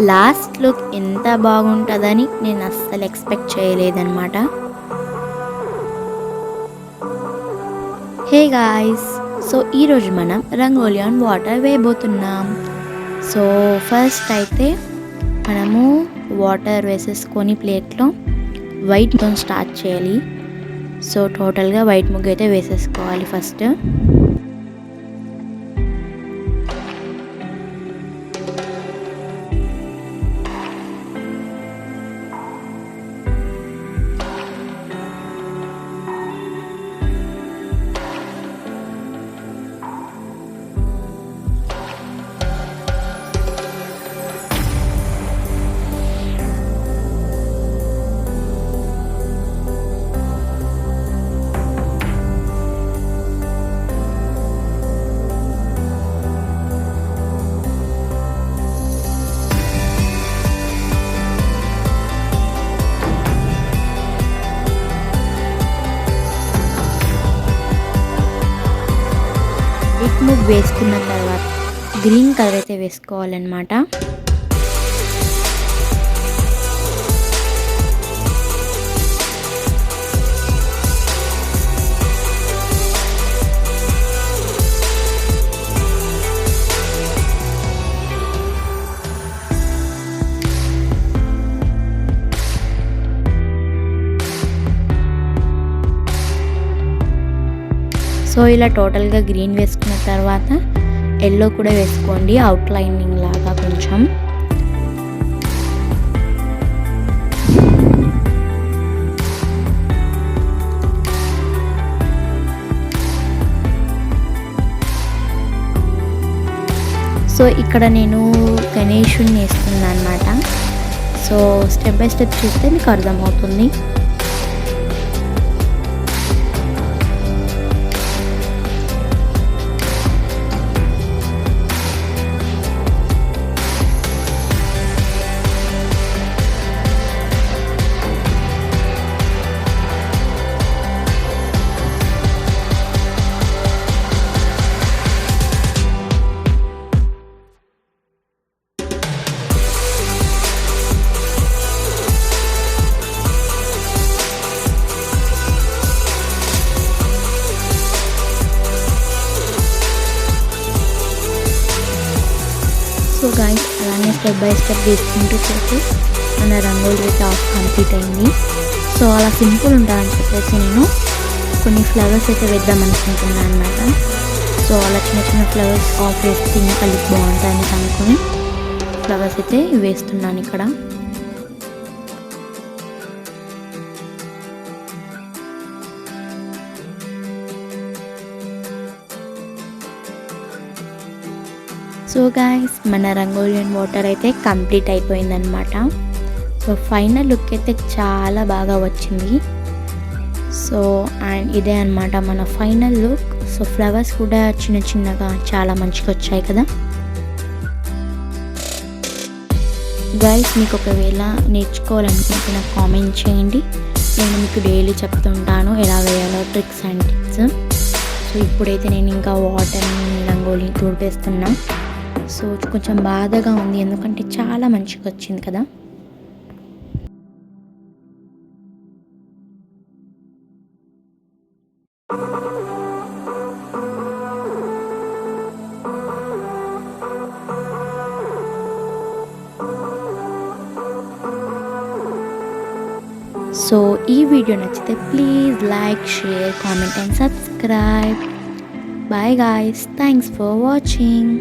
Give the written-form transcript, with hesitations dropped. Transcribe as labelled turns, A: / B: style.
A: Last look ఎంత బాగుంటుందని నేను అస్సలు ఎక్స్పెక్ట్ చేయలేదన్నమాట. హే గాయ్స్, సో ఈరోజు మనం రంగోలి ఆన్ వాటర్ వేయబోతున్నాం. సో ఫస్ట్ అయితే మనము వాటర్ వేసేసుకొని ప్లేట్లో వైట్తో స్టార్ట్ చేయాలి. సో టోటల్గా వైట్ ముగ్గు అయితే వేసేసుకోవాలి ఫస్ట్. వైట్ ముగ్గు వేసుకున్న తర్వాత గ్రీన్ కలర్ అయితే వేసుకోవాలన్నమాట. సో ఇలా టోటల్గా గ్రీన్ వేసుకున్న తర్వాత ఎల్లో కూడా వేసుకోండి, అవుట్లైనింగ్ లాగా కొంచెం. సో ఇక్కడ నేను గణేషుని వేస్తున్నాను అన్నమాట. సో స్టెప్ బై స్టెప్ చూస్తే మీకు అర్థమవుతుంది. సో గాయ్స్, అలానే స్టెప్ బై స్టెప్ వేసుకుంటూ చేసి మన రంగోలి అయితే ఆఫ్ కంప్లీట్ అయింది. సో అలా సింపుల్ ఉంటుందని చెప్పేసి నేను కొన్ని ఫ్లవర్స్ అయితే వేద్దాం అనుకుంటున్నాను అన్నమాట. సో అలా చిన్న చిన్న ఫ్లవర్స్ ఆఫ్ వేస్తే ఇంకా లుక్ బాగుంటుంది అనుకుని ఫ్లవర్స్ అయితే వేస్తున్నాను ఇక్కడ. సో గాయ్స్, మన రంగోలి అండ్ వాటర్ అయితే కంప్లీట్ అయిపోయిందనమాట. సో ఫైనల్ లుక్ అయితే చాలా బాగా వచ్చింది. సో అండ్ ఇదే అనమాట మన ఫైనల్ లుక్. సో ఫ్లవర్స్ కూడా చిన్న చిన్నగా చాలా మంచిగా వచ్చాయి కదా గాయ్స్. మీకు ఒకవేళ నేర్చుకోవాలనుకుంటే నాకు కామెంట్ చేయండి, నేను మీకు డైలీ చెప్తుంటాను ఎలా వేయాలో ట్రిక్స్ అండ్ టిప్స్. సో ఇప్పుడైతే నేను ఇంకా వాటర్ని రంగోలి తుడిపేస్తున్నా. సో కొంచెం బాధగా ఉంది, ఎందుకంటే చాలా మంచిగా వచ్చింది కదా. సో ఈ వీడియో నచ్చితే please like, share, comment and subscribe. Bye guys, thanks for watching.